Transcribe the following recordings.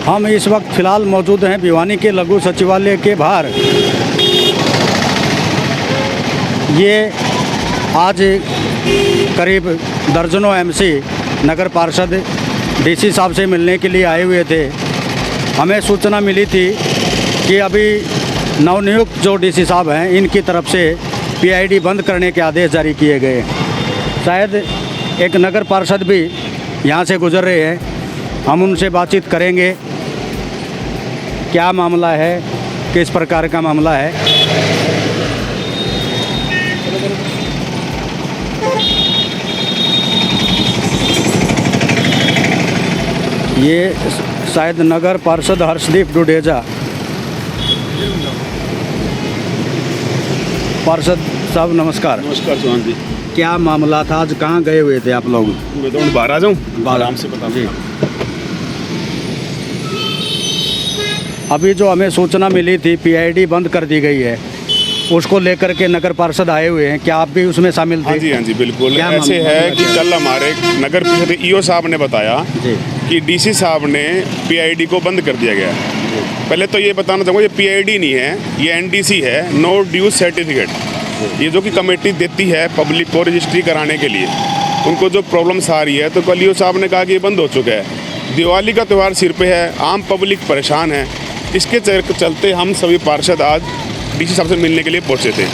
हम इस वक्त फ़िलहाल मौजूद हैं भिवानी के लघु सचिवालय के बाहर। ये आज करीब दर्जनों एमसी नगर पार्षद डीसी साहब से मिलने के लिए आए हुए थे। हमें सूचना मिली थी कि अभी नवनियुक्त जो डीसी साहब हैं इनकी तरफ से पीआईडी बंद करने के आदेश जारी किए गए। शायद एक नगर पार्षद भी यहाँ से गुजर रहे हैं, हम उनसे बातचीत करेंगे क्या मामला है, किस प्रकार का मामला है। ये शायद नगर पार्षद हर्षदीप डुडेजा। पार्षद साहब नमस्कार। नमस्कार चौहान जी। क्या मामला था, आज कहाँ गए हुए थे आप लोग? मैं तो बाहर आ जाऊँ, आराम से बता जी। अभी जो हमें सूचना मिली थी पीआईडी बंद कर दी गई है, उसको लेकर के नगर पार्षद आए हुए हैं, क्या आप भी उसमें शामिल थे? हाँ जी बिल्कुल। क्या ऐसे है कि कल हमारे नगर परिषद ईओ साहब ने बताया जी कि डीसी साहब ने पीआईडी को बंद कर दिया गया है। पहले तो ये बताना चाहूँगा, ये पीआईडी नहीं है, ये एनडीसी है, नो ड्यूज सर्टिफिकेट। ये जो कि कमेटी देती है पब्लिक को रजिस्ट्री कराने के लिए, उनको जो प्रॉब्लम्स आ रही है, तो कल ईओ साहब ने कहा कि ये बंद हो चुका है। दिवाली का त्यौहार सिर पे है, आम पब्लिक परेशान है, इसके चलते हम सभी पार्षद आज डीसी साहब से मिलने के लिए पहुंचे थे।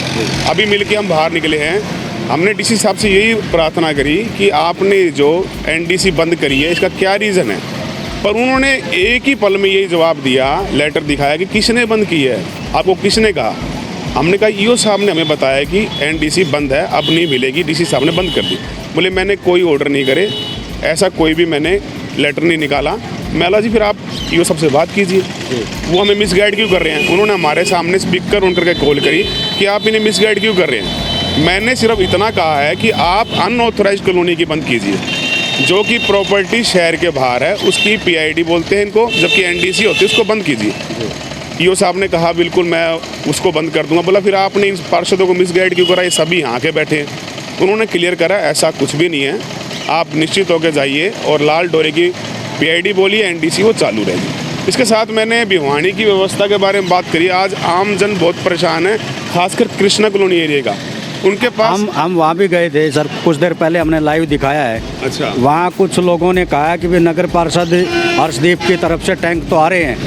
अभी मिल के हम बाहर निकले हैं। हमने डीसी साहब से यही प्रार्थना करी कि आपने जो एनडीसी बंद करी है इसका क्या रीज़न है, पर उन्होंने एक ही पल में यही जवाब दिया, लेटर दिखाया कि किसने बंद की है, आपको किसने कहा। हमने कहा ईओ साहब ने हमें बताया कि एनडीसी बंद है, अब नहीं मिलेगी, डीसी साहब ने बंद कर दी। बोले मैंने कोई ऑर्डर नहीं करे, ऐसा कोई भी मैंने लेटर नहीं निकाला। मैला जी फिर आप ईओ साहब से बात कीजिए, वो हमें मिसगाइड क्यों कर रहे हैं। उन्होंने हमारे सामने स्पीकर ऑन करके कॉल करी कि आप इन्हें मिसगाइड क्यों कर रहे हैं। मैंने सिर्फ इतना कहा है कि आप अनऑथराइज्ड कॉलोनी की बंद कीजिए, जो कि प्रॉपर्टी शहर के बाहर है, उसकी पीआईडी बोलते हैं इनको, जबकि एनडीसी होती है, उसको बंद कीजिए। ईओ साहब ने कहा बिल्कुल मैं उसको बंद कर दूंगा। बोला फिर आपने इन पार्षदों को मिसगाइड क्यों करा, ये सभी यहाँ के बैठे हैं। उन्होंने क्लियर करा ऐसा कुछ भी नहीं है, आप निश्चित होकर जाइए और लाल डोरे की पीआईडी बोलिए, एनडीसी वो चालू रहेगी। इसके साथ मैंने भिवानी की व्यवस्था के बारे में बात करी। आज आम जन बहुत परेशान है, खासकर कृष्णा कॉलोनी एरिया का। उनके पास हम वहाँ भी गए थे सर, कुछ देर पहले हमने लाइव दिखाया है। अच्छा। वहाँ कुछ लोगों ने कहा कि वे नगर पार्षद हर्षदीप की तरफ से टैंक तो आ रहे हैं,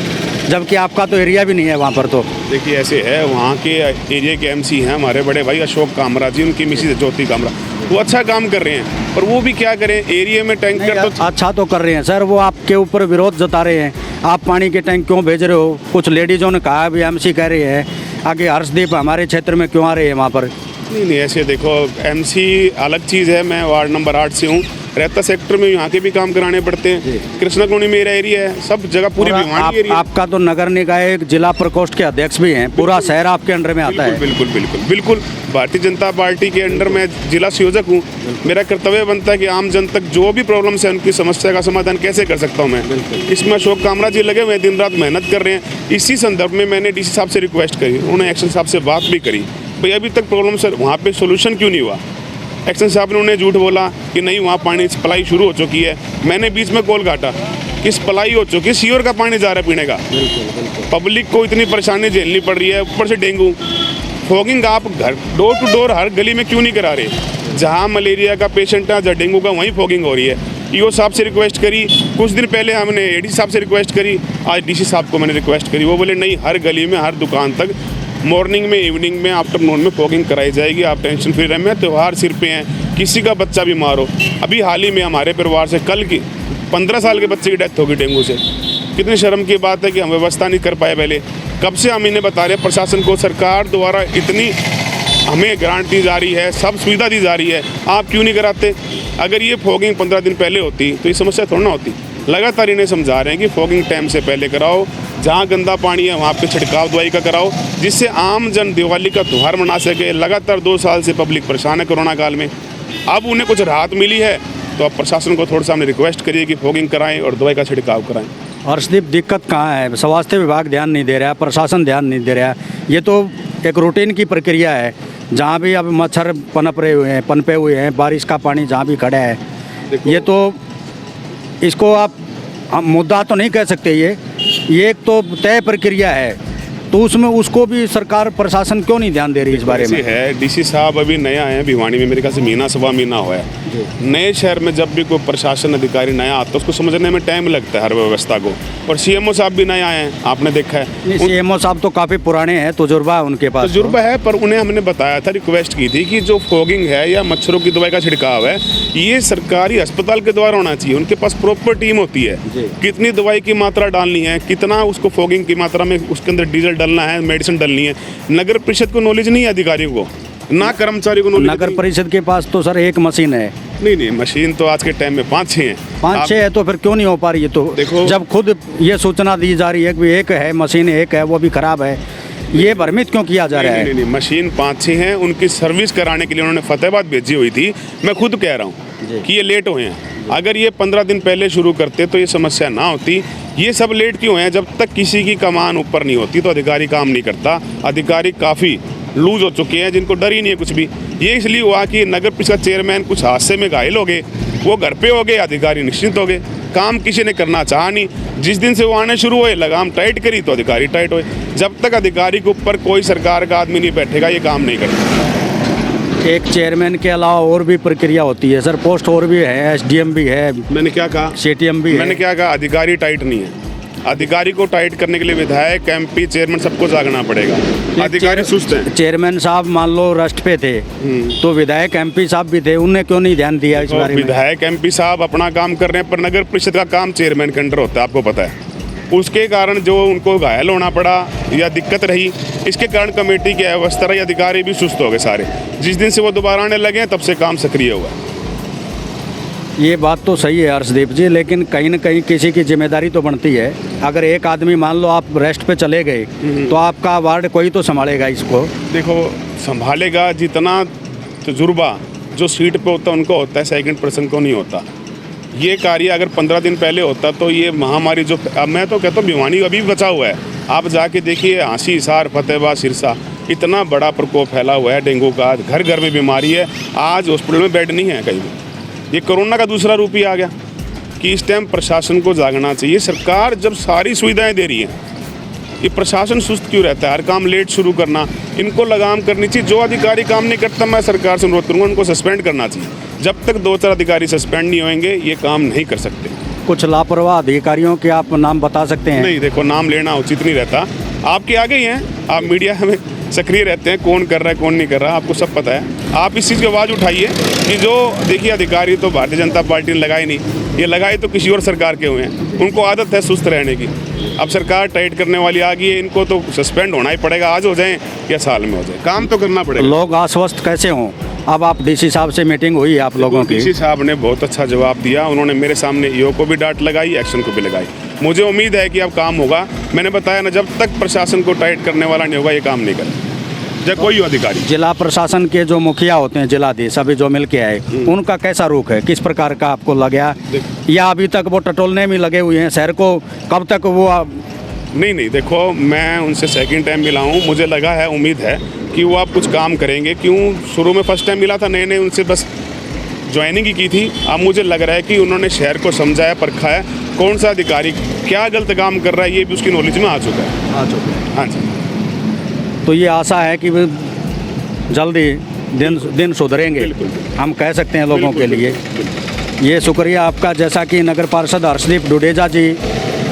जबकि आपका तो एरिया भी नहीं है वहाँ पर। तो देखिए ऐसे है, वहाँ के एरिया के एमसी हैं हमारे बड़े भाई अशोक कामरा जी, उनकी मिसेज ज्योति कामरा, वो अच्छा काम कर रहे हैं, पर वो भी क्या करें, एरिया में टैंकर तो अच्छा तो कर रहे हैं सर, वो आपके ऊपर विरोध जता रहे हैं, आप पानी के टैंक क्यों भेज रहे हो। कुछ लेडीज़ों ने कहा भी एमसी कह रहे हैं आगे हर्षदीप हमारे क्षेत्र में क्यों आ रहे हैं वहाँ पर। नहीं ऐसे देखो, एमसी अलग चीज़ है। मैं वार्ड नंबर 8 से हूँ, रहता सेक्टर में यहाँ के भी काम कराने पड़ते हैं। कृष्णा कॉलोनी मेरा एरिया है, सब जगह पूरी भिवानी एरिया। आपका तो नगर निकाय जिला प्रकोष्ठ के अध्यक्ष भी हैं, पूरा शहर आपके अंडर में आता है। बिल्कुल बिल्कुल बिल्कुल। भारतीय जनता पार्टी के अंडर में जिला संयोजक हूँ। मेरा कर्तव्य बनता है कि आम जन तक जो भी प्रॉब्लम्स है उनकी समस्या का समाधान कैसे कर सकता हूँ मैं। इसमें अशोक कामरा जी लगे हुए, दिन रात मेहनत कर रहे हैं। इसी संदर्भ में मैंने डीसी साहब से रिक्वेस्ट करी, उन्होंने एक्शन साहब से बात भी करी, भाई अभी तक प्रॉब्लम सर वहाँ पे सोल्यूशन क्यों नहीं हुआ। एक्शन साहब ने उन्हें झूठ बोला कि नहीं वहाँ पानी सप्लाई शुरू हो चुकी है। मैंने बीच में कॉल काटा कि सप्लाई हो चुकी है, सीवर का पानी जा रहा है पीने का। पब्लिक को इतनी परेशानी झेलनी पड़ रही है, ऊपर से डेंगू फॉगिंग आप घर डोर टू डोर हर गली में क्यों नहीं करा रहे। जहाँ मलेरिया का पेशेंट है, जहाँ डेंगू का, वहीं फॉगिंग हो रही है। ईओ साहब से रिक्वेस्ट करी, कुछ दिन पहले हमने एडीसी साहब से रिक्वेस्ट करी, आज डीसी साहब को मैंने रिक्वेस्ट करी। वो बोले नहीं, हर गली में हर दुकान तक मॉर्निंग में, इवनिंग में, आफ्टरनून में फॉगिंग कराई जाएगी, आप टेंशन फ्री रहें। त्यौहार सिर पे हैं, किसी का बच्चा बीमार हो। अभी हाल ही में हमारे परिवार से कल की 15 साल के बच्चे की डेथ होगी डेंगू से। कितनी शर्म की बात है कि हम व्यवस्था नहीं कर पाए। पहले कब से हम इन्हें बता रहे हैं, प्रशासन को सरकार द्वारा इतनी हमें ग्रांट दी जा रही है, सब सुविधा दी जा रही है, आप क्यों नहीं कराते। अगर ये फॉगिंग 15 दिन पहले होती तो ये समस्या थोड़ा ना होती। लगातार इन्हें समझा रहे हैं कि फॉगिंग टाइम से पहले कराओ, जहाँ गंदा पानी है वहाँ पे छिड़काव दवाई का कराओ, जिससे आम जन दिवाली का त्यौहार मना सके। लगातार 2 साल से पब्लिक परेशान है कोरोना काल में, अब उन्हें कुछ राहत मिली है, तो आप प्रशासन को थोड़ा सा हमने रिक्वेस्ट करिए कि फॉगिंग कराएं और दवाई का छिड़काव कराएं। हर्षदीप दिक्कत कहाँ है, स्वास्थ्य विभाग ध्यान नहीं दे रहा है, प्रशासन ध्यान नहीं दे रहा है। ये तो एक रूटीन की प्रक्रिया है, जहाँ भी अब मच्छर पनपे हुए हैं, बारिश का पानी जहाँ भी खड़ा है, ये तो इसको आप मुद्दा तो नहीं कह सकते ये, ये एक तो तय प्रक्रिया है, तो उसमें उसको भी सरकार प्रशासन क्यों नहीं ध्यान दे रही इस बारे में? ऐसे है, डीसी साहब अभी नया है भिवानी में, मेरे ख्याल से महीना सवा महीना हुआ है। नए शहर में जब भी कोई प्रशासन अधिकारी नया आता है उसको समझने में टाइम लगता है हर व्यवस्था को। और सीएमओ साहब भी नए आए हैं, आपने देखा है। सीएमओ साहब तो काफ़ी पुराने हैं, तजुर्बा है उनके पास। तजुर्बा है, पर उन्हें हमने बताया था, रिक्वेस्ट की थी कि जो फॉगिंग है या मच्छरों की दवाई का छिड़काव है, ये सरकारी अस्पताल के द्वारा होना चाहिए। उनके पास प्रॉपर टीम होती है, कितनी दवाई की मात्रा डालनी है, कितना उसको फॉगिंग की मात्रा में उसके अंदर डीजल डालना है, मेडिसिन डालनी है। नगर परिषद को नॉलेज नहीं है, अधिकारियों को ना कर्मचारी को नॉलेज। नगर परिषद के पास तो सर एक मशीन है। नहीं, मशीन तो आज के टाइम में 5-6 हैं। 5-6 है तो फिर क्यों नहीं हो पा रही है? तो देखो, जब खुद ये सूचना दी जा रही है कि एक है मशीन, एक है वो भी खराब है, ये भ्रमित क्यों किया जा रहा है? नहीं, मशीन 5-6 हैं, उनकी सर्विस कराने के लिए उन्होंने फतेहाबाद भेजी हुई थी। मैं खुद कह रहा हूँ कि ये लेट हुए हैं। अगर ये 15 दिन पहले शुरू करते तो ये समस्या ना होती। ये सब लेट क्यों है? जब तक किसी की कमान ऊपर नहीं होती तो अधिकारी काम नहीं करता। अधिकारी काफ़ी लूज हो चुके हैं, जिनको डर ही नहीं है कुछ भी। ये इसलिए हुआ कि नगर परिषद चेयरमैन कुछ हादसे में घायल हो गए, वो घर पे हो गए, अधिकारी निश्चिंत हो गए। काम किसी ने करना चाहा नहीं। जिस दिन से वो आने शुरू हुए, लगाम टाइट करी तो अधिकारी टाइट हुए। जब तक अधिकारी के ऊपर कोई सरकार का आदमी नहीं बैठेगा, ये काम नहीं करेगा। एक चेयरमैन के अलावा और भी प्रक्रिया होती है सर, पोस्ट और भी है, एसडीएम भी है। मैंने क्या कहा? सीटीएम भी है। मैंने क्या कहा? अधिकारी टाइट नहीं है। अधिकारी को टाइट करने के लिए विधायक, एमपी, चेयरमैन सबको जागना पड़ेगा। अधिकारी सुस्त हैं। चेयरमैन साहब मान लो रेस्ट पे थे, तो विधायक एमपी साहब भी थे, उन्हें क्यों नहीं ध्यान दिया इस बारे में? विधायक, एमपी साहब अपना काम कर रहे हैं, पर नगर परिषद का काम चेयरमैन के अंडर होता है, आपको पता है। उसके कारण जो उनको घायल होना पड़ा या दिक्कत रही, इसके कारण कमेटी की अव्यवस्था रही, अधिकारी भी सुस्त हो गए सारे। जिस दिन से वो दोबारा आने लगे तब से काम सक्रिय हुआ। ये बात तो सही है हर्षदीप जी, लेकिन कहीं न कहीं किसी की जिम्मेदारी तो बनती है। अगर एक आदमी मान लो आप रेस्ट पे चले गए तो आपका वार्ड कोई तो संभालेगा इसको। देखो, संभालेगा जितना तजुर्बा जो सीट पे होता है उनको होता है, सेकंड पर्सन को नहीं होता। ये कार्य अगर 15 दिन पहले होता तो ये महामारी जो, अब मैं तो कहता हूँ भिवानी अभी भी बचा हुआ है। आप जाके देखिए, हांसी, हिसार, फतेहाबाद, सिरसा, इतना बड़ा प्रकोप फैला हुआ है डेंगू का। घर घर में बीमारी है। आज हॉस्पिटल में बेड नहीं है कहीं भी। ये कोरोना का दूसरा रूप ही आ गया कि इस टाइम प्रशासन को जागना चाहिए। सरकार जब सारी सुविधाएं दे रही है, ये प्रशासन सुस्त क्यों रहता है? हर काम लेट शुरू करना, इनको लगाम करनी चाहिए। जो अधिकारी काम नहीं करता, मैं सरकार से अनुरोध करूँगा उनको सस्पेंड करना चाहिए। जब तक 2-4 अधिकारी सस्पेंड नहीं होंगे, ये काम नहीं कर सकते। कुछ लापरवाह अधिकारियों के आप नाम बता सकते हैं? नहीं, देखो, नाम लेना उचित नहीं रहता। आपके आगे ही हैं, आप मीडिया में सक्रिय रहते हैं, कौन कर रहा है कौन नहीं कर रहा है आपको सब पता है। आप इस चीज़ की आवाज़ उठाइए कि जो देखिए, अधिकारी तो भारतीय जनता पार्टी ने लगाए नहीं, ये लगाए तो किसी और सरकार के हुए हैं। उनको आदत है सुस्त रहने की। अब सरकार टाइट करने वाली आ गई है, इनको तो सस्पेंड होना ही पड़ेगा। आज हो जाए या साल में हो जाए, काम तो करना पड़ेगा। लोग आश्वस्त कैसे हों? अब आप डीसी साहब से मीटिंग हुई आप लोगों की? डीसी साहब ने बहुत अच्छा जवाब दिया। उन्होंने मेरे सामने ईओ को भी डांट लगाई, एक्शन को भी लगाई। मुझे उम्मीद है कि अब काम होगा। मैंने बताया ना, जब तक प्रशासन को टाइट करने वाला नहीं होगा, ये काम नहीं करेगा, जब कोई अधिकारी। जिला प्रशासन के जो मुखिया होते हैं, जिलाधीश अभी जो मिल के आए, उनका कैसा रुख है? किस प्रकार का आपको लगा? या अभी तक वो टटोलने में लगे हुए हैं शहर को? कब तक वो नहीं, देखो, मैं उनसे सेकंड टाइम मिला हूँ। मुझे लगा है, उम्मीद है कि वो आप कुछ काम करेंगे। क्यों? शुरू में फर्स्ट टाइम मिला था, नए उनसे बस ज्वाइनिंग ही की थी। अब मुझे लग रहा है कि उन्होंने शहर को समझाया, परखा है, कौन सा अधिकारी क्या गलत काम कर रहा है, ये भी उसकी नॉलेज में आ चुका है। हाँ जी। तो ये आशा है कि जल्दी दिन सुधरेंगे, हम कह सकते हैं लोगों के लिए। ये शुक्रिया आपका। जैसा कि नगर पार्षद हर्षदीप डुडेजा जी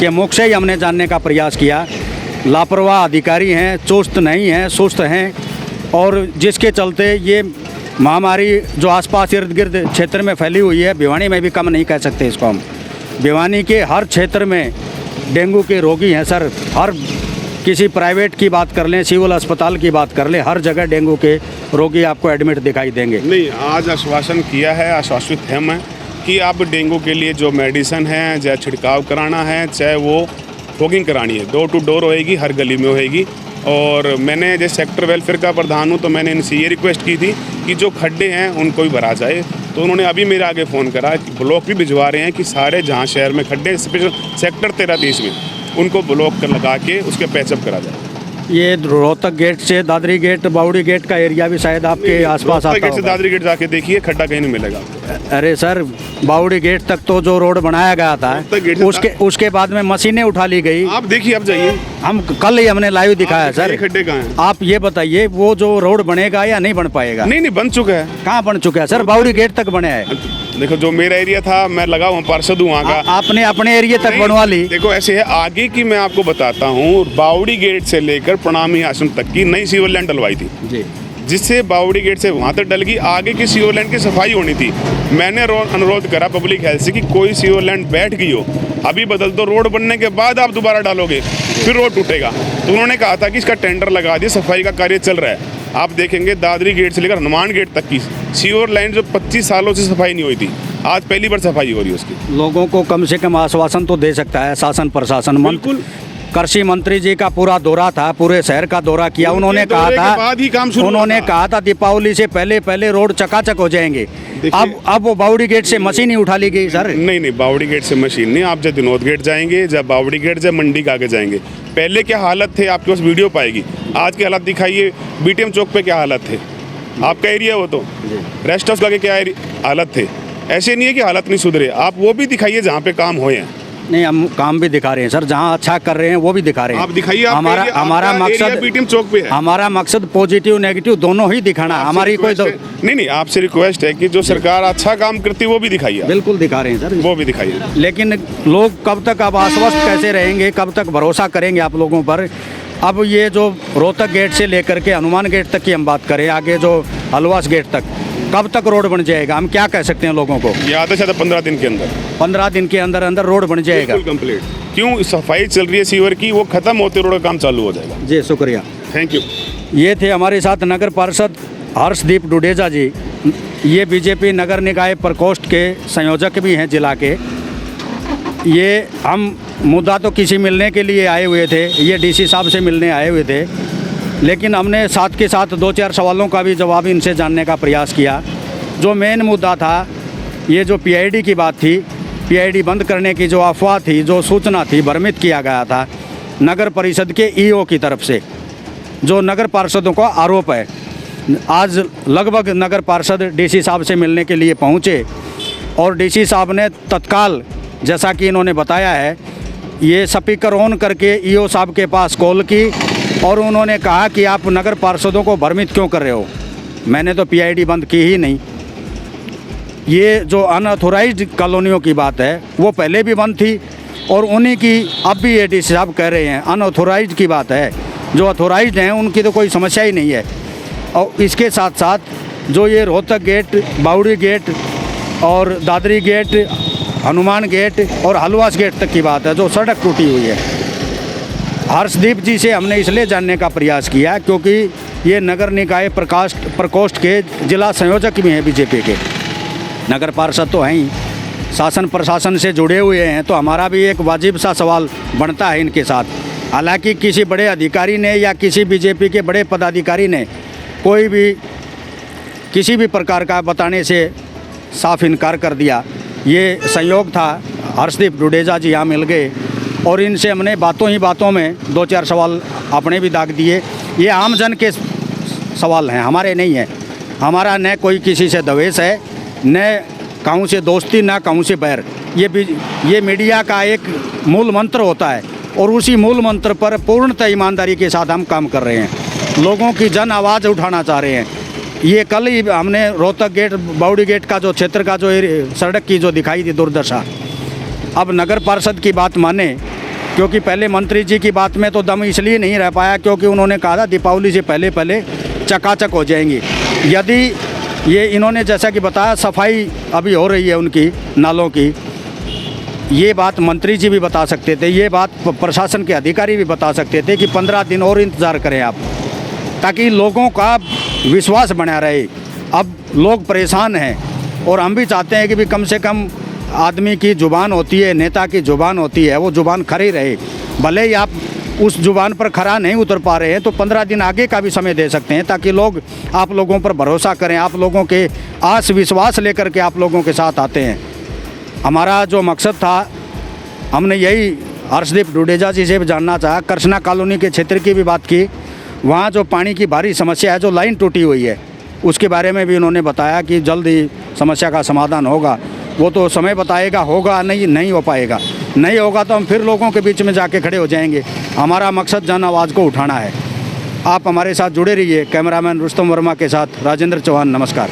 के मुख से ही हमने जानने का प्रयास किया, लापरवाह अधिकारी हैं, चुस्त नहीं हैं, सुस्त हैं, और जिसके चलते ये महामारी जो आसपास इर्द गिर्द क्षेत्र में फैली हुई है, भिवानी में भी कम नहीं कह सकते इसको हम। भिवानी के हर क्षेत्र में डेंगू के रोगी हैं सर। हर किसी प्राइवेट की बात कर लें, सिविल अस्पताल की बात कर लें, हर जगह डेंगू के रोगी आपको एडमिट दिखाई देंगे। नहीं, आज आश्वासन किया है, आश्वासित है मैं कि आप डेंगू के लिए जो मेडिसिन है, चाहे छिड़काव कराना है, चाहे वो फॉगिंग करानी है, डोर टू डोर होएगी, हर गली में होएगी। और मैंने जैसे सेक्टर वेलफेयर का प्रधान हूँ, तो मैंने इनसे ये रिक्वेस्ट की थी कि जो खड्डे हैं उनको भी भरा जाए। तो उन्होंने अभी मेरे आगे फ़ोन करा कि ब्लॉक भी भिजवा रहे हैं कि सारे जहाँ शहर में खड्डे, स्पेशल सेक्टर 13-30 में, उनको ब्लॉक कर लगा के उसके पैचअप करा जाए। ये रोहतक गेट से दादरी गेट, बावड़ी गेट का एरिया भी शायद आपके आसपास आता गेट से होगा। दादरी गेट जाके देखिए, खड्डा कहीं नहीं मिलेगा। अरे सर, बावड़ी गेट तक तो जो रोड बनाया गया था रोहतक गेट से उसके बाद में मशीनें उठा ली गई। आप देखिए, आप जाइए, हम कल ही हमने लाइव दिखाया आप सर। दिखाइए खड्डे कहाँ हैं। आप ये बताइए वो जो रोड बनेगा या नहीं बन पाएगा? नहीं बन चुका है। कहाँ बन चुका है सर? बावड़ी गेट तक बने है। देखो, जो मेरा एरिया था, मैं लगा हुआ पार्षद हूँ वहाँ का। आपने अपने एरिया तक नहीं, बनवा ली। देखो ऐसे है, आगे की मैं आपको बताता हूँ। बावड़ी गेट से लेकर प्रणामी आश्रम तक की नई सीवर लाइन डलवाई थी, जी, जिससे बावड़ी गेट से वहाँ तक डल गई। आगे की सीवर लाइन की सफाई होनी थी। मैंने अनुरोध करा पब्लिक हेल्थ से कि कोई सीवर लाइन बैठ गई हो, अभी बदल दो, रोड बनने के बाद आप दोबारा डालोगे फिर रोड टूटेगा। तो उन्होंने कहा था कि इसका टेंडर लगा दिए, सफाई का कार्य चल रहा है। आप देखेंगे दादरी गेट से लेकर हनुमान गेट तक की सीवर लाइन जो 25 सालों से सफाई नहीं हुई थी, आज पहली बार सफाई हो रही है उसकी। लोगों को कम से कम आश्वासन तो दे सकता है शासन प्रशासन। बिल्कुल। कृषि मंत्री जी का पूरा दौरा था, पूरे शहर का दौरा किया। उन्होंने कहा दौरे के बाद ही काम शुरू उन्होंने हुआ था। कहा था दीपावली से पहले रोड चकाचक हो जाएंगे। अब वो बावड़ी गेट से मशीन ही उठा ली गई सर। नहीं, बावड़ी गेट से मशीन नहीं। आप जब विनोद गेट जाएंगे, जब बावड़ी गेट, जब मंडी के आगे जाएंगे, पहले क्या हालत थे आपके पास वीडियो पाएगी। आज की हालत दिखाइए, बीटीएम चौक पे क्या हालत थे, आपका एरिया वो तो रेस्ट हाउस का क्या हालत थे। ऐसे नहीं है कि हालत नहीं सुधरे, आप वो भी दिखाइए जहाँ पे काम हुए हैं। नहीं, हम काम भी दिखा रहे हैं सर, जहाँ अच्छा कर रहे हैं वो भी दिखा रहे हैं। आप दिखाइए, हमारा मकसद बीटीएम चौक पे है। हमारा मकसद पॉजिटिव नेगेटिव दोनों ही दिखाना। हमारी कोई नहीं, आपसे रिक्वेस्ट है कि जो सरकार अच्छा काम करती है वो भी दिखाइए। बिल्कुल दिखा रहे हैं सर, वो भी दिखाइए। लेकिन लोग कब तक अब आश्वस्त कैसे रहेंगे, कब तक भरोसा करेंगे आप लोगों पर? अब ये जो रोहतक गेट से लेकर के हनुमान गेट तक की हम बात करें, आगे जो हलवास गेट तक, कब तक रोड बन जाएगा? हम क्या कह सकते हैं लोगों को? ये आधा से 15 दिन के अंदर, 15 दिन के अंदर अंदर रोड बन जाएगा। बिल्कुल कंप्लीट। क्यों? सफाई चल रही है सीवर की, वो खत्म होते रोड का काम चालू हो जाएगा। जी, शुक्रिया। Thank you. ये थे हमारे साथ नगर पार्षद हर्षदीप डुडेजा जी। ये बीजेपी नगर निकाय प्रकोष्ठ के संयोजक भी हैं जिला के। ये हम मुद्दा तो किसी मिलने के लिए आए हुए थे, ये डीसी साहब से मिलने आए हुए थे, लेकिन हमने साथ के साथ 2-4 सवालों का भी जवाब इनसे जानने का प्रयास किया। जो मेन मुद्दा था, ये जो पीआईडी की बात थी, पीआईडी बंद करने की जो अफवाह थी, जो सूचना थी, भ्रमित किया गया था नगर परिषद के ईओ की तरफ से, जो नगर पार्षदों का आरोप है। आज लगभग नगर पार्षद डीसी साहब से मिलने के लिए पहुंचे और डीसी साहब ने तत्काल, जैसा कि इन्होंने बताया है, ये स्पीकर ऑन करके ईओ साहब के पास कॉल की और उन्होंने कहा कि आप नगर पार्षदों को भ्रमित क्यों कर रहे हो, मैंने तो पीआईडी बंद की ही नहीं। ये जो अनऑथोराइज्ड कॉलोनियों की बात है वो पहले भी बंद थी और उन्हीं की अब भी ये डीसी साहब कह रहे हैं अनऑथोराइज्ड की बात है। जो ऑथोराइज्ड हैं उनकी तो कोई समस्या ही नहीं है। और इसके साथ साथ जो ये रोहतक गेट, बावड़ी गेट और दादरी गेट, हनुमान गेट और हलवास गेट तक की बात है, जो सड़क टूटी हुई है। हर्षदीप जी से हमने इसलिए जानने का प्रयास किया क्योंकि ये नगर निकाय प्रकोष्ठ के जिला संयोजक भी हैं बीजेपी के। नगर पार्षद तो हैं ही, शासन प्रशासन से जुड़े हुए हैं, तो हमारा भी एक वाजिब सा सवाल बनता है इनके साथ। हालांकि किसी बड़े अधिकारी ने या किसी बीजेपी के बड़े पदाधिकारी ने कोई भी किसी भी प्रकार का बताने से साफ इनकार कर दिया। ये संयोग था, हर्षदीप डुडेजा जी यहाँ मिल गए और इनसे हमने बातों ही बातों में 2-4 सवाल अपने भी दाग दिए। ये आम जन के सवाल हैं, हमारे नहीं हैं। हमारा न कोई किसी से द्वेष है, न कहूँ से दोस्ती, ना कहूँ से बैर। ये मीडिया का एक मूल मंत्र होता है और उसी मूल मंत्र पर पूर्णतः ईमानदारी के साथ हम काम कर रहे हैं। लोगों की जन आवाज़ उठाना चाह रहे हैं। ये कल ही हमने रोहतक गेट, बावड़ी गेट का जो क्षेत्र का जो सड़क की जो दिखाई थी दुर्दशा, अब नगर पार्षद की बात माने, क्योंकि पहले मंत्री जी की बात में तो दम इसलिए नहीं रह पाया क्योंकि उन्होंने कहा था दीपावली से पहले चकाचक हो जाएंगी। यदि ये इन्होंने जैसा कि बताया सफाई अभी हो रही है उनकी नालों की, ये बात मंत्री जी भी बता सकते थे, ये बात प्रशासन के अधिकारी भी बता सकते थे कि 15 दिन और इंतज़ार करें आप, ताकि लोगों का विश्वास बना रहे। अब लोग परेशान हैं और हम भी चाहते हैं कि भी कम से कम आदमी की ज़ुबान होती है, नेता की ज़ुबान होती है, वो ज़ुबान खरी रहे। भले ही आप उस ज़ुबान पर खरा नहीं उतर पा रहे हैं तो 15 दिन आगे का भी समय दे सकते हैं, ताकि लोग आप लोगों पर भरोसा करें, आप लोगों के आस विश्वास लेकर के आप लोगों के साथ आते हैं। हमारा जो मकसद था, हमने यही हर्षदीप डुडेजा जी से भी जानना चाहा। कृष्णा कॉलोनी के क्षेत्र की भी बात की, वहाँ जो पानी की भारी समस्या है, जो लाइन टूटी हुई है, उसके बारे में भी उन्होंने बताया कि जल्द ही समस्या का समाधान होगा। वो तो समय बताएगा, होगा नहीं हो पाएगा। नहीं होगा तो हम फिर लोगों के बीच में जाके खड़े हो जाएंगे। हमारा मकसद जन आवाज़ को उठाना है। आप हमारे साथ जुड़े रहिए। कैमरामैन रुस्तम वर्मा के साथ राजेंद्र चौहान, नमस्कार।